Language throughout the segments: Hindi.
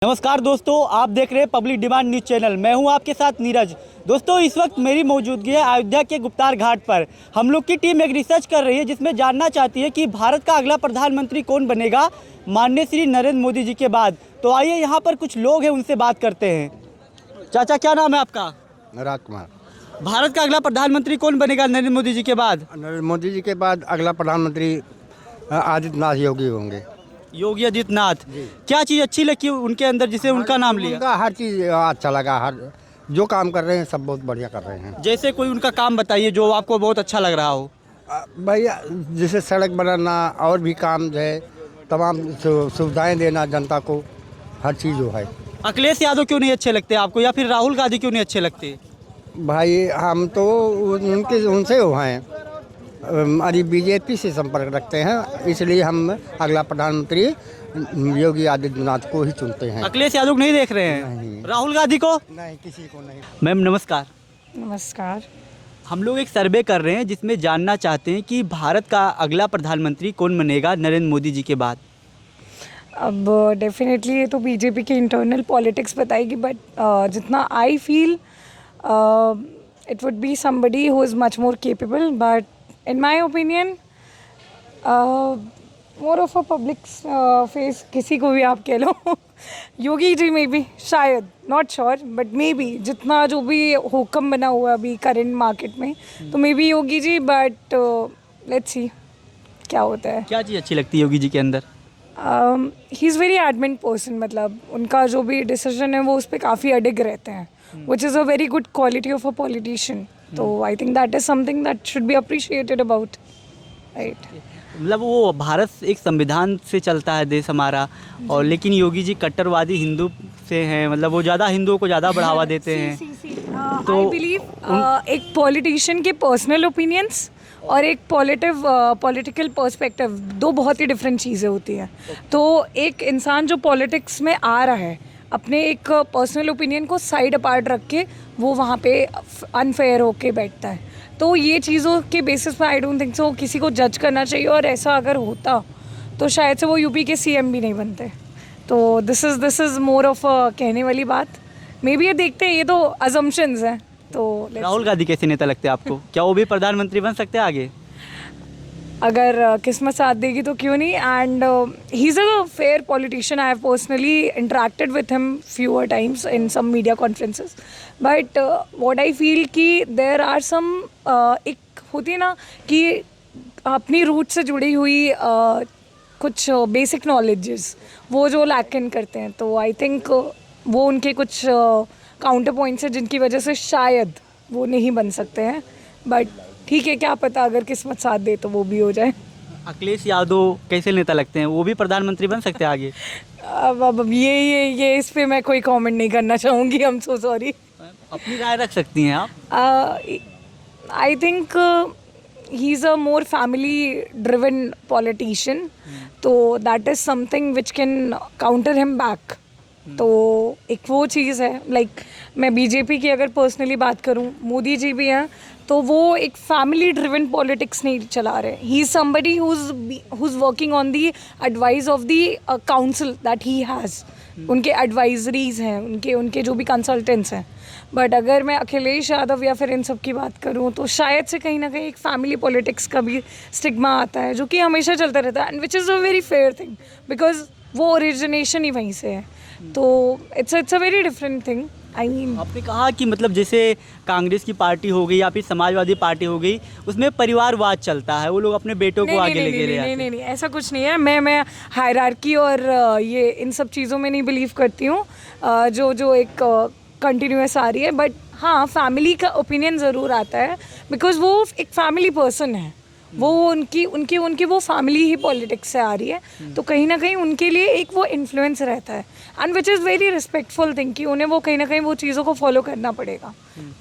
नमस्कार दोस्तों, आप देख रहे हैं पब्लिक डिमांड न्यूज़ चैनल। मैं हूं आपके साथ नीरज। दोस्तों, इस वक्त मेरी मौजूदगी है अयोध्या के गुप्तार घाट पर। हम लोग की टीम एक रिसर्च कर रही है जिसमें जानना चाहती है कि भारत का अगला प्रधानमंत्री कौन बनेगा माननीय श्री नरेंद्र मोदी जी के बाद। तो आइए यहाँ पर कुछ लोग हैं, उनसे बात करते हैं। चाचा, क्या नाम है आपका? राजकुमार। भारत का अगला प्रधानमंत्री कौन बनेगा नरेंद्र मोदी जी के बाद? नरेंद्र मोदी जी के बाद अगला प्रधानमंत्री आदित्यनाथ योगी होंगे। योगी आदित्यनाथ। क्या चीज़ अच्छी लगी उनके अंदर जिसे उनका नाम लिया? उनका हर चीज़ अच्छा लगा, हर जो काम कर रहे हैं सब बहुत बढ़िया कर रहे हैं। जैसे कोई उनका काम बताइए जो आपको बहुत अच्छा लग रहा हो। भैया, जैसे सड़क बनाना और भी काम जो है, तमाम सुविधाएं देना जनता को, हर चीज़ जो है। अखिलेश यादव क्यों नहीं अच्छे लगते आपको, या फिर राहुल गांधी क्यों नहीं अच्छे लगते? भाई, हम तो उनसे हो हैं, अभी बीजेपी से संपर्क रखते हैं, इसलिए हम अगला प्रधानमंत्री योगी आदित्यनाथ को ही चुनते हैं। अखिलेश यादव नहीं देख रहे हैं? नहीं। राहुल गांधी को? नहीं, किसी को नहीं। मैम नमस्कार। नमस्कार। हम लोग एक सर्वे कर रहे हैं जिसमें जानना चाहते हैं कि भारत का अगला प्रधानमंत्री कौन बनेगा नरेंद्र मोदी जी के बाद। अब डेफिनेटली ये तो बीजेपी की इंटरनल पॉलिटिक्स बताएगी, बट जितना I feel it would be somebody who is much more capable, but in my opinion more of a public face, किसी को भी आप कह लो योगी जी में भी, शायद, not sure, but may be जितना जो भी हुक्म बना हुआ अभी करंट मार्केट में, तो may be Yogi ji, but let's see क्या होता है। क्या चीज़ अच्छी लगती है योगी जी के अंदर? He is very adamant person, मतलब उनका जो भी डिसीजन है वो उस पर काफ़ी अडिग रहते हैं, which is a very good quality of a politician. तो I think that is something that should be appreciated about, right. मतलब वो भारत एक संविधान से चलता है देश हमारा, और लेकिन योगी जी कट्टरवादी हिंदू से हैं, मतलब वो ज़्यादा हिंदुओं को ज़्यादा बढ़ावा देते हैं। तो आई बिलीव एक पॉलिटिशियन के पर्सनल ओपिनियंस और एक पॉलिटिकल पर्सपेक्टिव, दो बहुत ही डिफरेंट चीज़ें होती हैं। तो एक इंसान जो पॉलिटिक्स में आ रहा है, अपने एक पर्सनल ओपिनियन को साइड अपार्ट रख के वो वहाँ पे अनफेयर होके बैठता है। तो ये चीज़ों के बेसिस पे आई डोंट थिंक सो किसी को जज करना चाहिए, और ऐसा अगर होता तो शायद से वो यूपी के सीएम भी नहीं बनते। तो दिस इज़ मोर ऑफ कहने वाली बात। मे बी ये देखते हैं, ये तो अजम्पशंस हैं। तो राहुल गांधी कैसे नेता लगते हैं आपको? क्या वो भी प्रधानमंत्री बन सकते हैं आगे? अगर किस्मत साथ देगी तो क्यों नहीं, and he is a fair politician. I have personally interacted with him fewer times in some media conferences, but what I feel कि देयर आर सम, एक होती है ना कि अपनी रूट से जुड़ी हुई कुछ बेसिक नॉलेजेस वो जो लैक इन करते हैं। तो आई थिंक वो उनके कुछ काउंटर पॉइंट्स हैं जिनकी वजह से शायद वो नहीं बन सकते हैं, बट ठीक है, क्या पता अगर किस्मत साथ दे तो वो भी हो जाए। अखिलेश यादव कैसे नेता लगते हैं? वो भी प्रधानमंत्री बन सकते हैं आगे? अब ये इस पे मैं कोई कमेंट नहीं करना चाहूँगी, आई एम सो सॉरी। अपनी राय रख सकती हैं आप। I think he is a more family driven politician, तो that is something which can counter him back. तो एक वो चीज़ है, लाइक मैं बीजेपी की अगर पर्सनली बात करूं, मोदी जी भी हैं, तो वो एक फैमिली ड्रिवन पॉलिटिक्स नहीं चला रहे। He is somebody who is working on the advice of the council that he has. उनके एडवाइजरीज हैं, उनके जो भी कंसल्टेंट्स हैं। बट अगर मैं अखिलेश यादव या फिर इन सब की बात करूं, तो शायद से कहीं ना कहीं एक फैमिली पॉलिटिक्स का भी स्टिग्मा आता है, जो कि हमेशा चलता रहता है, and which is a very fair thing, because वो ओरिजिनेशन ही वहीं से है। तो it's a very different thing. I mean, आपने कहा कि मतलब जैसे कांग्रेस की पार्टी हो गई या फिर समाजवादी पार्टी हो गई, उसमें परिवारवाद चलता है, वो लोग अपने बेटों को आगे लेके ले आते हैं। नहीं, ऐसा कुछ नहीं है। मैं हायरार्की और ये इन सब चीज़ों में नहीं बिलीव करती हूँ, जो एक कंटिन्यूस आ रही है। बट हाँ, फैमिली का ओपिनियन ज़रूर आता है, बिकॉज वो एक फैमिली पर्सन है, वो उनकी वो फैमिली ही पॉलिटिक्स से आ रही है, तो कहीं ना कहीं उनके लिए एक वो इन्फ्लुएंस रहता है, and which is very respectful thing कि उन्हें वो कहीं ना कहीं वो चीज़ों को फॉलो करना पड़ेगा।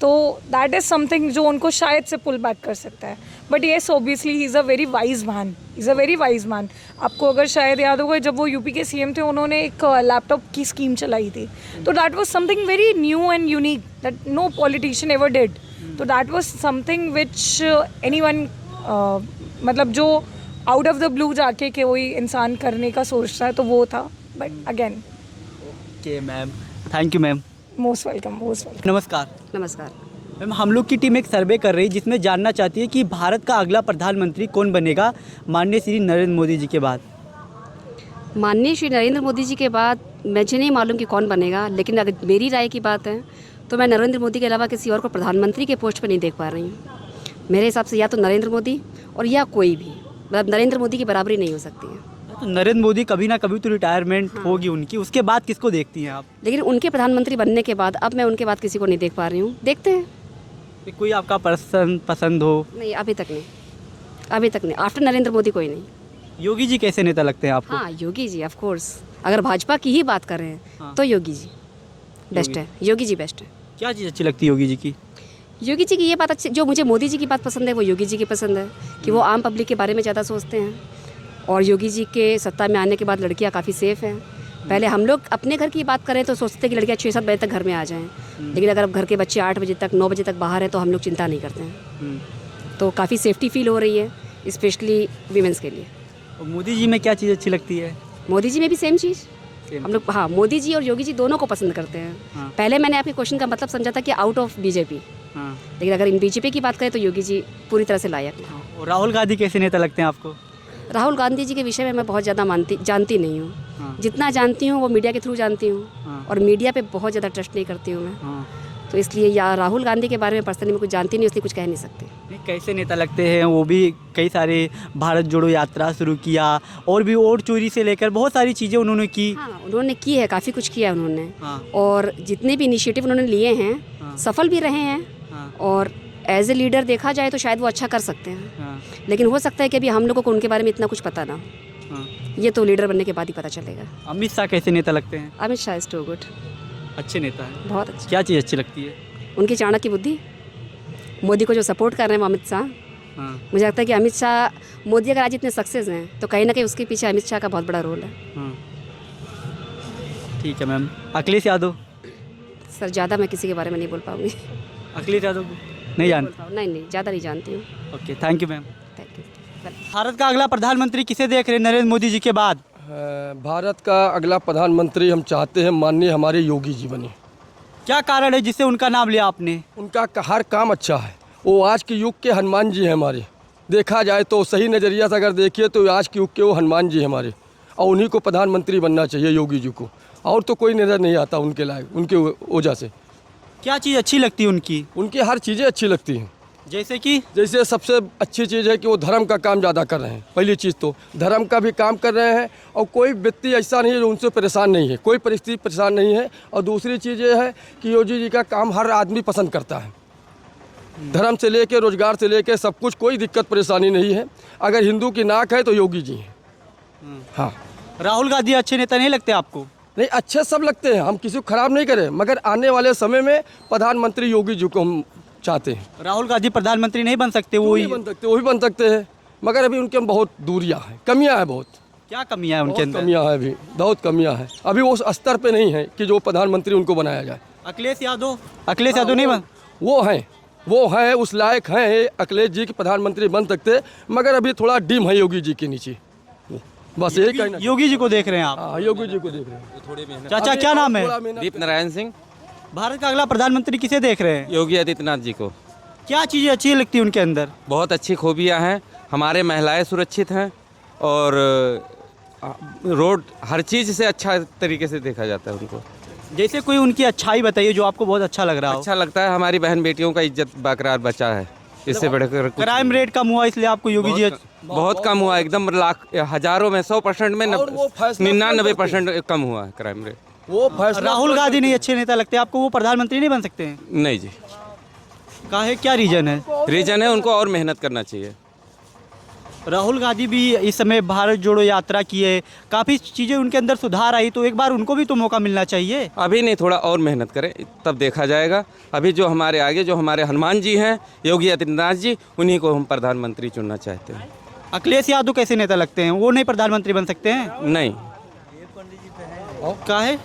तो दैट इज़ समथिंग जो उनको शायद से पुल बैक कर सकता है। But yes, obviously he is a very wise man. आपको अगर शायद याद होगा, जब वो यूपी के सीएम थे, उन्होंने एक लैपटॉप की स्कीम चलाई थी, तो that was something very new and unique that no politician ever did. तो that was something which anyone, मतलब जो आउट ऑफ द ब्लू जाके कोई इंसान करने का सोचता है, तो वो था। But again okay ma'am, thank you ma'am. Most welcome, most welcome. नमस्कार नमस्कार। मैम, हम लोग की टीम एक सर्वे कर रही है जिसमें जानना चाहती है कि भारत का अगला प्रधानमंत्री कौन बनेगा माननीय श्री नरेंद्र मोदी जी के बाद। माननीय श्री नरेंद्र मोदी जी के बाद मुझे नहीं मालूम कि कौन बनेगा, लेकिन अगर मेरी राय की बात है तो मैं नरेंद्र मोदी के अलावा किसी और को प्रधानमंत्री के पोस्ट पर नहीं देख पा रही हूँ। मेरे हिसाब से या तो नरेंद्र मोदी और या कोई भी, मतलब नरेंद्र मोदी की बराबरी नहीं हो सकती है। तो नरेंद्र मोदी कभी ना कभी तो रिटायरमेंट होगी उनकी, उसके बाद किसको देखती हैं आप? लेकिन उनके प्रधानमंत्री बनने के बाद अब मैं उनके बाद किसी को नहीं देख पा रही हूँ। देखते हैं। कि कोई आपका पर्सन पसंद हो? नहीं, अभी तक नहीं, अभी तक नहीं। आफ्टर नरेंद्र मोदी कोई नहीं। योगी जी कैसे नेता लगते हैं आपको? हाँ, योगी जी ऑफ कोर्स। अगर भाजपा की ही बात कर रहे हैं हाँ। तो योगी जी बेस्ट है। योगी जी बेस्ट है। क्या चीज़ अच्छी लगती है योगी जी की? योगी जी की ये बात अच्छी, जो मुझे मोदी जी की बात पसंद है वो योगी जी की पसंद है कि वो आम पब्लिक के बारे में ज़्यादा सोचते हैं। और योगी जी के सत्ता में आने के बाद लड़कियां काफ़ी सेफ़ हैं। पहले हम लोग अपने घर की बात करें तो सोचते हैं कि लड़कियां 6-7 बजे तक घर में आ जाएं, लेकिन अगर अब घर के बच्चे 8 बजे तक 9 बजे तक बाहर हैं तो हम लोग चिंता नहीं करते हैं। तो काफ़ी सेफ्टी फील हो रही है, स्पेशली वीमेंस के लिए। और मोदी जी में क्या चीज़ अच्छी लगती है? मोदी जी में भी सेम चीज़ हम लोग, हाँ, मोदी जी और योगी जी दोनों को पसंद करते हैं। हाँ। पहले मैंने आपके क्वेश्चन का मतलब समझा था कि आउट ऑफ बीजेपी, हाँ। लेकिन अगर इन बीजेपी की बात करें तो योगी जी पूरी तरह से लायक हैं। और राहुल गांधी कैसे नेता लगते हैं आपको? राहुल गांधी जी के विषय में मैं बहुत ज़्यादा जानती नहीं हूँ। हाँ। जितना जानती हूँ वो मीडिया के थ्रू जानती हूँ। हाँ। और मीडिया पे बहुत ज़्यादा ट्रस्ट नहीं करती हूँ मैं। हाँ। तो इसलिए या राहुल गांधी के बारे में पर्सनली मैं कुछ जानती नहीं, इसलिए कुछ कह नहीं सकती। नहीं, कैसे नेता लगते हैं? वो भी कई सारे भारत जोड़ो यात्रा शुरू किया और भी वोट चोरी से लेकर बहुत सारी चीज़ें उन्होंने की। हाँ, उन्होंने की है, काफ़ी कुछ किया उन्होंने। हाँ। और जितने भी इनिशिएटिव उन्होंने लिए हैं हाँ। सफल भी रहे हैं। हाँ। और एज ए लीडर देखा जाए तो शायद वो अच्छा कर सकते हैं। हाँ। लेकिन हो सकता है कि अभी हम लोगों को उनके बारे में इतना कुछ पता ना हो। हाँ। ये तो लीडर बनने के बाद ही पता चलेगा। अमित शाह कैसे नेता लगते हैं? Amit Shah is too good, अच्छे नेता हैं। बहुत अच्छा। क्या चीज़ अच्छी लगती है? उनकी चाणक्य बुद्धि। मोदी को जो सपोर्ट कर रहे हैं वो अमित शाह, हाँ। मुझे लगता है कि अमित शाह, मोदी अगर आज इतने सक्सेस हैं तो कहीं ना कहीं उसके पीछे अमित शाह का बहुत बड़ा रोल है। हाँ। ठीक है मैम। अखिलेश यादव? सर ज़्यादा मैं किसी के बारे में नहीं बोल पाऊँगी। अखिलेश यादव को नहीं जान? नहीं, ज़्यादा नहीं जानती हूँ। Okay, thank you ma'am. Thank you. Bharat का अगला प्रधानमंत्री किसे देख रहे हैं नरेंद्र मोदी जी के बाद? भारत का अगला प्रधानमंत्री हम चाहते हैं माननीय हमारे योगी जी बने। क्या कारण है जिससे उनका नाम लिया आपने? उनका हर काम अच्छा है। वो आज के युग के हनुमान जी हैं हमारे। देखा जाए तो सही नज़रिया से अगर देखिए तो आज के युग के वो हनुमान जी हमारे, और उन्हीं को प्रधानमंत्री बनना चाहिए, योगी जी को। और तो कोई नज़र नहीं आता उनके लायक, उनके वजह से। क्या चीज़ अच्छी लगती है उनकी? उनकी हर चीज़ें अच्छी लगती हैं। जैसे सबसे अच्छी चीज़ है कि वो धर्म का काम ज़्यादा कर रहे हैं। पहली चीज़ तो धर्म का भी काम कर रहे हैं, और कोई व्यक्ति ऐसा नहीं है जो उनसे परेशान नहीं है, कोई परिस्थिति परेशान नहीं है। और दूसरी चीज़ ये है कि योगी जी का काम हर आदमी पसंद करता है। धर्म से लेके रोजगार से लेके सब कुछ, कोई दिक्कत परेशानी नहीं है। अगर हिंदू की नाक है तो योगी जी हैं। हाँ। राहुल गांधी अच्छे नेता नहीं लगते आपको? नहीं, अच्छे सब लगते हैं, हम किसी को खराब नहीं करें, मगर आने वाले समय में प्रधानमंत्री योगी जी को हम चाहते हैं। राहुल गांधी प्रधानमंत्री नहीं बन सकते? वो नहीं बन सकते, वो भी बन सकते हैं, मगर अभी उनके बहुत दूरियां हैं, कमियां हैं बहुत। क्या कमियां हैं उनके अंदर? कमियां हैं, अभी बहुत कमियां हैं। अभी वो उस स्तर पे नहीं है कि जो प्रधानमंत्री उनको बनाया जाए। अखिलेश यादव नहीं बन? वो हैं उस लायक हैं अखिलेश जी के प्रधानमंत्री बन सकते, मगर अभी थोड़ा डिम है योगी जी के नीचे। बस यही कहना। योगी जी को देख रहे हैं आप? हाँ, योगी जी को देख रहे हैं। चाचा क्या नाम है? दीप नारायण सिंह। भारत का अगला प्रधानमंत्री किसे देख रहे हैं? योगी आदित्यनाथ जी को। क्या चीज़ें अच्छी लगती है उनके अंदर? बहुत अच्छी खूबियाँ हैं। हमारे महिलाएं सुरक्षित हैं, और रोड हर चीज़ से अच्छा तरीके से देखा जाता है उनको। जैसे कोई उनकी अच्छाई बताइए जो आपको बहुत अच्छा लग रहा हो। अच्छा लगता है, हमारी बहन बेटियों का इज्जत बरकरार बचा है, इससे बढ़कर कुछ क्राइम रेट कम हुआ इसलिए आपको योगी जी बहुत कम हुआ, एकदम लाख हजारों में 100% में 99% कम हुआ है क्राइम रेट। वो फैसला राहुल गांधी नहीं अच्छे नेता लगते आपको? वो प्रधानमंत्री नहीं बन सकते हैं? नहीं जी। काहे, क्या रीजन है? रीजन है उनको और मेहनत करना चाहिए। राहुल गांधी भी इस समय भारत जोड़ो यात्रा की है, काफ़ी चीज़ें उनके अंदर सुधार आई, तो एक बार उनको भी तो मौका मिलना चाहिए। अभी नहीं, थोड़ा और मेहनत करें तब देखा जाएगा। अभी जो हमारे आगे जो हमारे हनुमान जी हैं, योगी आदित्यनाथ जी, उन्हीं को हम प्रधानमंत्री चुनना चाहते हैं। अखिलेश यादव कैसे नेता लगते हैं? वो नहीं प्रधानमंत्री बन सकते हैं? नहीं, काहे?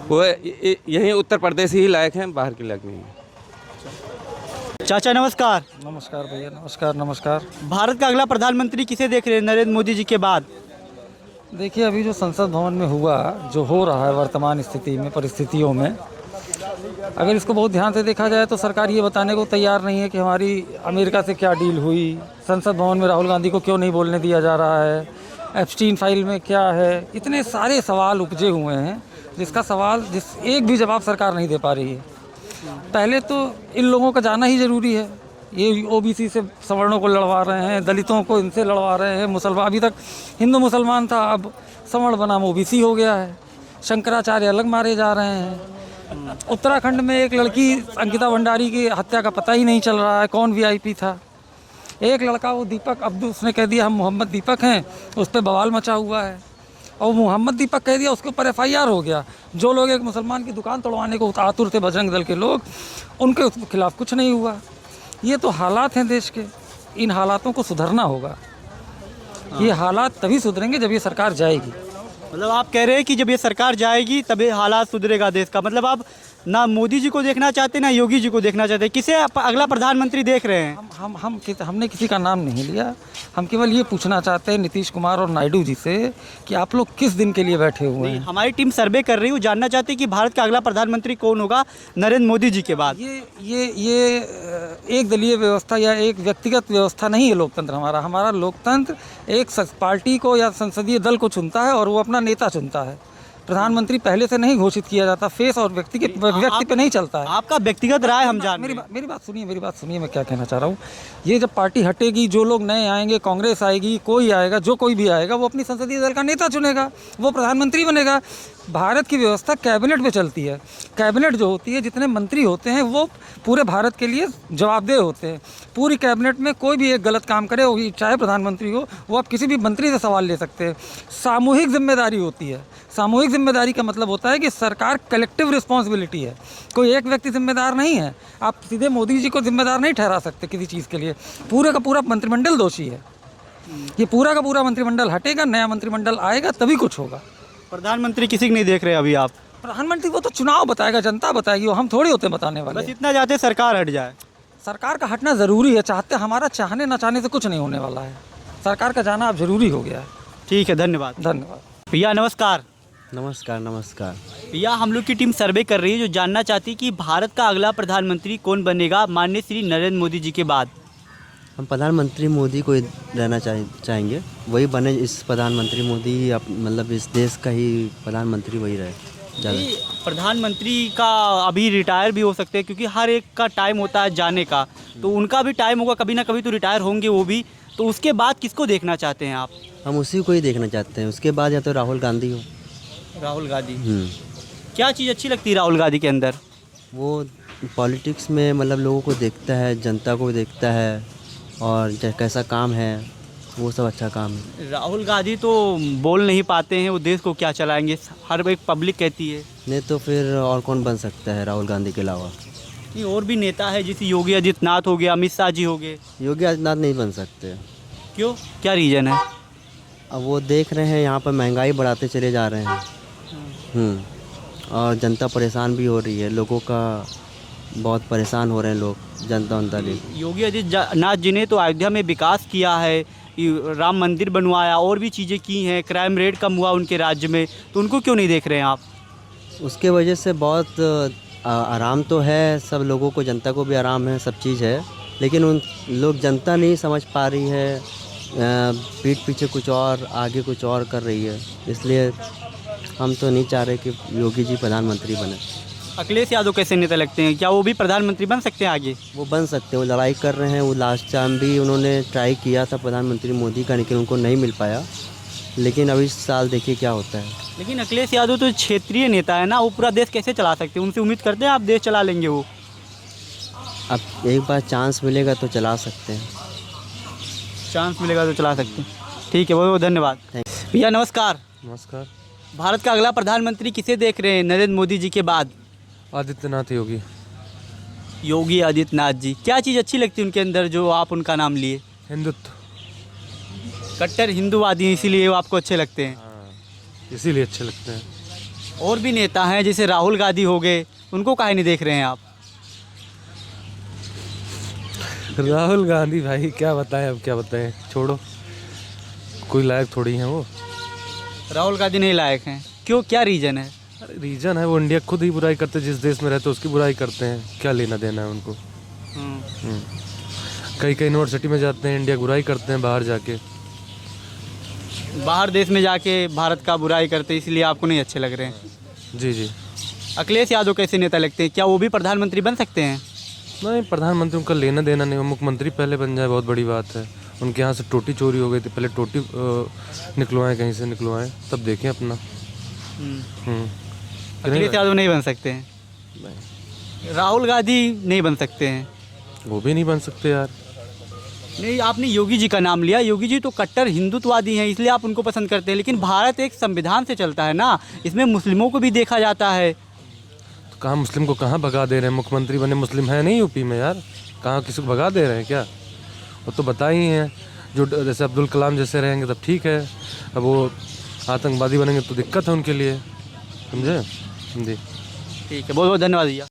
वो यहीं उत्तर प्रदेश ही लायक हैं, बाहर के लायक नहीं है। चाचा नमस्कार। नमस्कार भैया, नमस्कार। भारत का अगला प्रधानमंत्री किसे देख रहे हैं नरेंद्र मोदी जी के बाद? देखिए, अभी जो संसद भवन में हुआ, जो हो रहा है वर्तमान स्थिति में, परिस्थितियों में, अगर इसको बहुत ध्यान से देखा जाए तो सरकार ये बताने को तैयार नहीं है कि हमारी अमेरिका से क्या डील हुई, संसद भवन में राहुल गांधी को क्यों नहीं बोलने दिया जा रहा है, एप्स्टीन फाइल में क्या है। इतने सारे सवाल उपजे हुए हैं जिस एक भी जवाब सरकार नहीं दे पा रही है। पहले तो इन लोगों का जाना ही ज़रूरी है। ये ओबीसी से सवर्णों को लड़वा रहे हैं, दलितों को इनसे लड़वा रहे हैं, मुसलमान अभी तक हिंदू मुसलमान था, अब सवर्ण बनाम ओबीसी हो गया है, शंकराचार्य अलग मारे जा रहे हैं। उत्तराखंड में एक लड़की अंकिता भंडारी की हत्या का पता ही नहीं चल रहा है, कौन वीआईपी था। एक लड़का वो दीपक अब्दू, उसने कह दिया हम मोहम्मद दीपक हैं, उस पर बवाल मचा हुआ है, और मोहम्मद दीपक कह दिया, उसके ऊपर एफआईआर हो गया। जो लोग एक मुसलमान की दुकान तोड़वाने को आतुर थे, बजरंग दल के लोग, उनके खिलाफ कुछ नहीं हुआ। ये तो हालात हैं देश के, इन हालातों को सुधरना होगा। ये हालात तभी सुधरेंगे जब ये सरकार जाएगी। मतलब आप कह रहे हैं कि जब ये सरकार जाएगी तभी हालात सुधरेगा देश का। मतलब आप ना मोदी जी को देखना चाहते ना योगी जी को देखना चाहते, किसे आप अगला प्रधानमंत्री देख रहे हैं? हमने किसी का नाम नहीं लिया, हम केवल ये पूछना चाहते हैं नीतीश कुमार और नायडू जी से कि आप लोग किस दिन के लिए बैठे हुए हैं। हमारी टीम सर्वे कर रही हूँ, जानना चाहती है कि भारत का अगला प्रधानमंत्री कौन होगा नरेंद्र मोदी जी के बाद। ये एक दलीय व्यवस्था या एक व्यक्तिगत व्यवस्था नहीं है लोकतंत्र। हमारा लोकतंत्र एक पार्टी को या संसदीय दल को चुनता है और वो अपना नेता चुनता है। प्रधानमंत्री पहले से नहीं घोषित किया जाता, फेस और व्यक्ति पे नहीं चलता है। आपका व्यक्तिगत राय हम जान। मेरी बात सुनिए, मैं क्या कहना चाह रहा हूँ। ये जब पार्टी हटेगी, जो लोग नए आएंगे, कांग्रेस आएगी, कोई आएगा, जो कोई भी आएगा, वो अपनी संसदीय दल का नेता चुनेगा, वो प्रधानमंत्री बनेगा। भारत की व्यवस्था कैबिनेट में चलती है। कैबिनेट जो होती है, जितने मंत्री होते हैं वो पूरे भारत के लिए जवाबदेह होते हैं। पूरी कैबिनेट में कोई भी एक गलत काम करे, वो चाहे प्रधानमंत्री हो, वो आप किसी भी मंत्री से सवाल ले सकते हैं। सामूहिक जिम्मेदारी होती है। सामूहिक जिम्मेदारी का मतलब होता है कि सरकार कलेक्टिव रिस्पॉन्सिबिलिटी है, कोई एक व्यक्ति जिम्मेदार नहीं है। आप सीधे मोदी जी को जिम्मेदार नहीं ठहरा सकते किसी चीज़ के लिए। पूरा का पूरा मंत्रिमंडल दोषी है। ये पूरा का पूरा मंत्रिमंडल हटेगा, नया मंत्रिमंडल आएगा, तभी कुछ होगा। प्रधानमंत्री किसी को नहीं देख रहे अभी आप? प्रधानमंत्री वो तो चुनाव बताएगा, जनता बताएगी, वो हम थोड़ी होते बताने वाले। बस इतना चाहते सरकार हट जाए। सरकार का हटना ज़रूरी है। हमारा चाहने ना चाहने से कुछ नहीं होने वाला है। सरकार का जाना अब ज़रूरी हो गया है। ठीक है, धन्यवाद। भैया नमस्कार। नमस्कार। भैया हम लोग की टीम सर्वे कर रही है, जो जानना चाहती है कि भारत का अगला प्रधानमंत्री कौन बनेगा माननीय श्री नरेंद्र मोदी जी के बाद। हम प्रधानमंत्री मोदी को ही रहना चाहेंगे, वही बने। इस प्रधानमंत्री मोदी मतलब इस देश का ही प्रधानमंत्री वही रहे ज़्यादा। प्रधानमंत्री का अभी रिटायर भी हो सकते हैं, क्योंकि हर एक का टाइम होता है जाने का, तो उनका भी टाइम होगा, कभी ना कभी तो रिटायर होंगे वो भी। तो उसके बाद किसको देखना चाहते हैं आप? हम उसी को ही देखना चाहते हैं। उसके बाद या तो राहुल गांधी हो। राहुल गांधी। क्या चीज़ अच्छी लगती है राहुल गांधी के अंदर? वो पॉलिटिक्स में मतलब लोगों को देखता है, जनता को देखता है, और कैसा काम है वो सब अच्छा काम है। राहुल गांधी तो बोल नहीं पाते हैं, वो देश को क्या चलाएंगे, हर एक पब्लिक कहती है। नहीं तो फिर और कौन बन सकता है राहुल गांधी के अलावा? नहीं, और भी नेता है, जैसे योगी आदित्यनाथ हो गया, अमित शाह जी हो गए। योगी आदित्यनाथ नहीं बन सकते। क्यों, क्या रीज़न है? अब वो देख रहे हैं यहाँ पर महंगाई बढ़ाते चले जा रहे हैं। और जनता परेशान भी हो रही है, लोगों का बहुत परेशान हो रहे हैं लोग, जनता भी। योगी आदित्यनाथ जी ने तो अयोध्या में विकास किया है, राम मंदिर बनवाया, और भी चीज़ें की हैं, क्राइम रेट कम हुआ उनके राज्य में, तो उनको क्यों नहीं देख रहे हैं आप? उसके वजह से बहुत आराम तो है, सब लोगों को, जनता को भी आराम है, सब चीज़ है, लेकिन उन लोग जनता नहीं समझ पा रही है। पीठ पीछे कुछ और, आगे कुछ और कर रही है। इसलिए हम तो नहीं चाह रहे कि योगी जी प्रधानमंत्री बने। अखिलेश यादव कैसे नेता लगते हैं, क्या वो भी प्रधानमंत्री बन सकते हैं आगे? वो बन सकते हैं, वो लड़ाई कर रहे हैं। वो लास्ट टाइम भी उन्होंने ट्राई किया था प्रधानमंत्री मोदी का, लेकिन उनको नहीं मिल पाया। लेकिन अभी इस साल देखिए क्या होता है। लेकिन अखिलेश यादव तो क्षेत्रीय नेता है ना, वो पूरा देश कैसे चला सकते हैं? उनसे उम्मीद करते हैं आप देश चला लेंगे वो? अब एक बार चांस मिलेगा तो चला सकते हैं। चांस मिलेगा तो चला सकते हैं। ठीक है, बहुत धन्यवाद भैया। नमस्कार। नमस्कार। भारत का अगला प्रधानमंत्री किसे देख रहे हैं नरेंद्र मोदी जी के बाद? आदित्यनाथ योगी आदित्यनाथ जी। क्या चीज़ अच्छी लगती है उनके अंदर जो आप उनका नाम लिए? हिंदुत्व। कट्टर हिंदूवादी, इसीलिए वो आपको अच्छे लगते हैं? इसीलिए अच्छे लगते हैं। और भी नेता हैं जैसे राहुल गांधी हो गए, उनको काहे नहीं देख रहे हैं आप? राहुल गांधी भाई क्या बताएं, अब क्या बताएं, छोड़ो, कोई लायक थोड़ी हैं वो। राहुल गांधी नहीं लायक हैं, क्यों, क्या रीज़न है? रीजन है वो इंडिया खुद ही बुराई करते हैं, जिस देश में रहते हैं उसकी बुराई करते हैं, क्या लेना देना है उनको। कई कई यूनिवर्सिटी में जाते हैं, इंडिया की बुराई करते हैं बाहर जाके। बाहर देश में जाके भारत का बुराई करते हैं, इसलिए आपको नहीं अच्छे लग रहे हैं? जी जी। अखिलेश यादव कैसे नेता लगते हैं, क्या वो भी प्रधानमंत्री बन सकते हैं? नहीं, प्रधानमंत्री उनका लेना देना नहीं, वो मुख्यमंत्री पहले बन जाए बहुत बड़ी बात है। उनके यहाँ से टोटी चोरी हो गई थी, पहले टोटी निकलवाएं, कहीं से निकलवाएं, तब देखें अपना। अखिलेश यादव नहीं बन सकते हैं? राहुल गांधी नहीं बन सकते हैं? वो भी नहीं बन सकते यार। नहीं, आपने योगी जी का नाम लिया, योगी जी तो कट्टर हिंदुत्ववादी हैं, इसलिए आप उनको पसंद करते हैं, लेकिन भारत एक संविधान से चलता है ना, इसमें मुस्लिमों को भी देखा जाता है। तो कहाँ मुस्लिम को कहाँ भगा दे रहे हैं? मुख्यमंत्री बने मुस्लिम है नहीं यूपी में यार, कहाँ किसी को भगा दे रहे हैं क्या? वो तो बता ही हैं, जो जैसे अब्दुल कलाम जैसे रहेंगे तब ठीक है, अब वो आतंकवादी बनेंगे तो दिक्कत है उनके लिए, समझे? जी ठीक है, बहुत बहुत धन्यवाद भैया।